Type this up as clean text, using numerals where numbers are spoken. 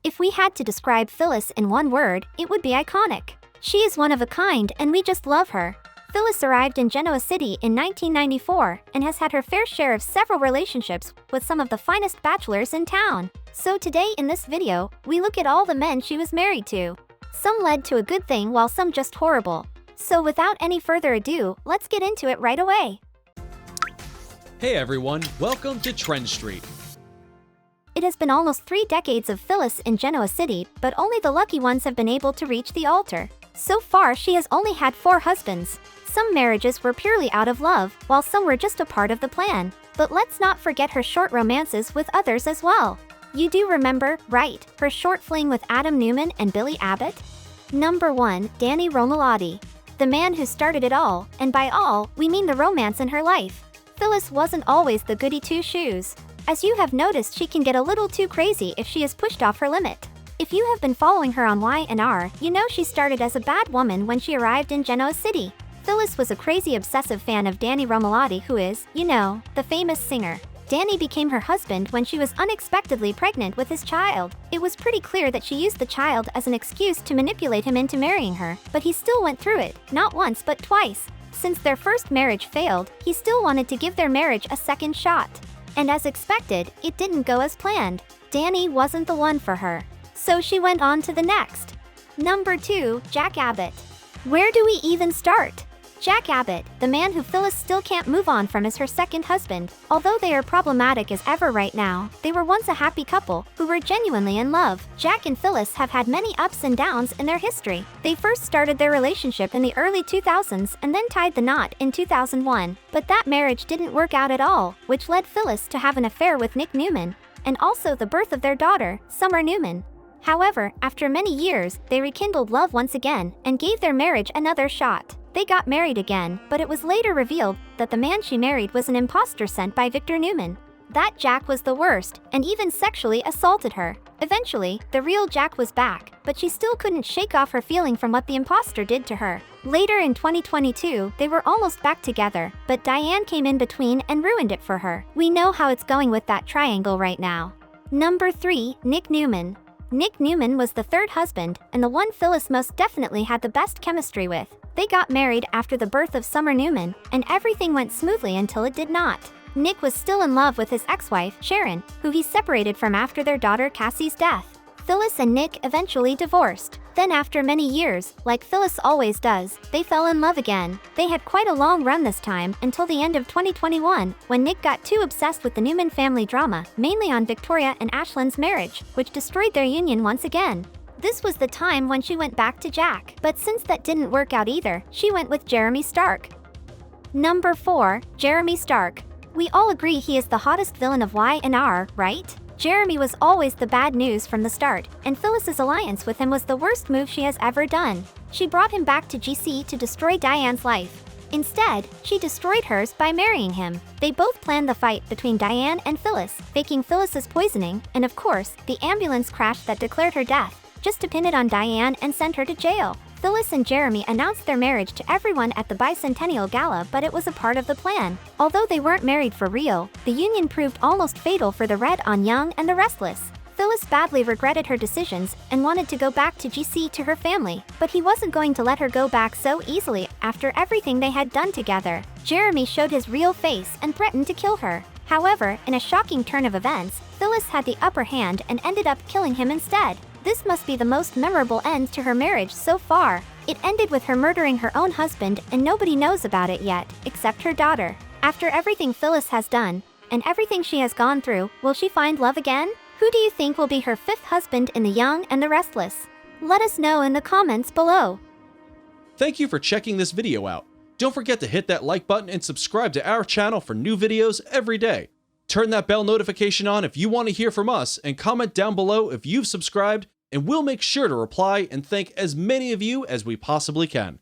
If we had to describe Phyllis in one word, it would be iconic. She is one of a kind and we just love her. Phyllis arrived in Genoa City in 1994 and has had her fair share of several relationships with some of the finest bachelors in town. So today in this video, we look at all the men she was married to. Some led to a good thing while some just horrible. So without any further ado, let's get into it right away. Hey everyone, welcome to TrendStreet. It has been almost 3 decades of Phyllis in Genoa City, but only the lucky ones have been able to reach the altar. So far, she has only had 4 husbands. Some marriages were purely out of love, while some were just a part of the plan. But let's not forget her short romances with others as well. You do remember, right, her short fling with Adam Newman and Billy Abbott? Number 1, Danny Morolotti. The man who started it all, and by all, we mean the romance in her life. Phyllis wasn't always the goody two-shoes. As you have noticed, she can get a little too crazy if she is pushed off her limit. If you have been following her on Y&R, you know she started as a bad woman when she arrived in Genoa City. Phyllis was a crazy obsessive fan of Danny Morolotti, who is, you know, the famous singer. Danny became her husband when she was unexpectedly pregnant with his child. It was pretty clear that she used the child as an excuse to manipulate him into marrying her, but he still went through it, not once but twice. Since their first marriage failed, he still wanted to give their marriage a second shot. And as expected, it didn't go as planned. Danny wasn't the one for her. So she went on to the next. Number 2, Jack Abbott. Where do we even start? Jack Abbott, the man who Phyllis still can't move on from, is her second husband. Although they are problematic as ever right now, they were once a happy couple who were genuinely in love. Jack and Phyllis have had many ups and downs in their history. They first started their relationship in the early 2000s and then tied the knot in 2001. But that marriage didn't work out at all, which led Phyllis to have an affair with Newman, and also the birth of their daughter, Newman. However, after many years, they rekindled love once again and gave their marriage another shot. They got married again, but it was later revealed that the man she married was an imposter sent by Newman. That Jack was the worst, and even sexually assaulted her. Eventually, the real Jack was back, but she still couldn't shake off her feeling from what the imposter did to her. Later in 2022, they were almost back together, but Diane came in between and ruined it for her. We know how it's going with that triangle right now. Number 3, Newman. Newman was the third husband, and the one Phyllis most definitely had the best chemistry with. They got married after the birth of Newman, and everything went smoothly until it did not. Nick was still in love with his ex-wife, Sharon, who he separated from after their daughter Cassie's death. Phyllis and Nick eventually divorced. Then after many years, like Phyllis always does, they fell in love again. They had quite a long run this time, until the end of 2021, when Nick got too obsessed with the Newman family drama, mainly on Victoria and Ashlyn's marriage, which destroyed their union once again. This was the time when she went back to Jack, but since that didn't work out either, she went with Jeremy Stark. Number 4, Jeremy Stark. We all agree he is the hottest villain of Y&R, right? Jeremy was always the bad news from the start, and Phyllis's alliance with him was the worst move she has ever done. She brought him back to GC to destroy Diane's life. Instead, she destroyed hers by marrying him. They both planned the fight between Diane and Phyllis, faking Phyllis's poisoning, and of course, the ambulance crash that declared her death, just to pin it on Diane and send her to jail. Phyllis and Jeremy announced their marriage to everyone at the Bicentennial Gala, but it was a part of the plan. Although they weren't married for real, the union proved almost fatal for the Red on Young and the Restless. Phyllis badly regretted her decisions and wanted to go back to GC to her family, but he wasn't going to let her go back so easily after everything they had done together. Jeremy showed his real face and threatened to kill her. However, in a shocking turn of events, Phyllis had the upper hand and ended up killing him instead. This must be the most memorable end to her marriage so far. It ended with her murdering her own husband, and nobody knows about it yet, except her daughter. After everything Phyllis has done, and everything she has gone through, will she find love again? Who do you think will be her 5th husband in The Young and the Restless? Let us know in the comments below. Thank you for checking this video out. Don't forget to hit that like button and subscribe to our channel for new videos every day. Turn that bell notification on if you want to hear from us, and comment down below if you've subscribed, and we'll make sure to reply and thank as many of you as we possibly can.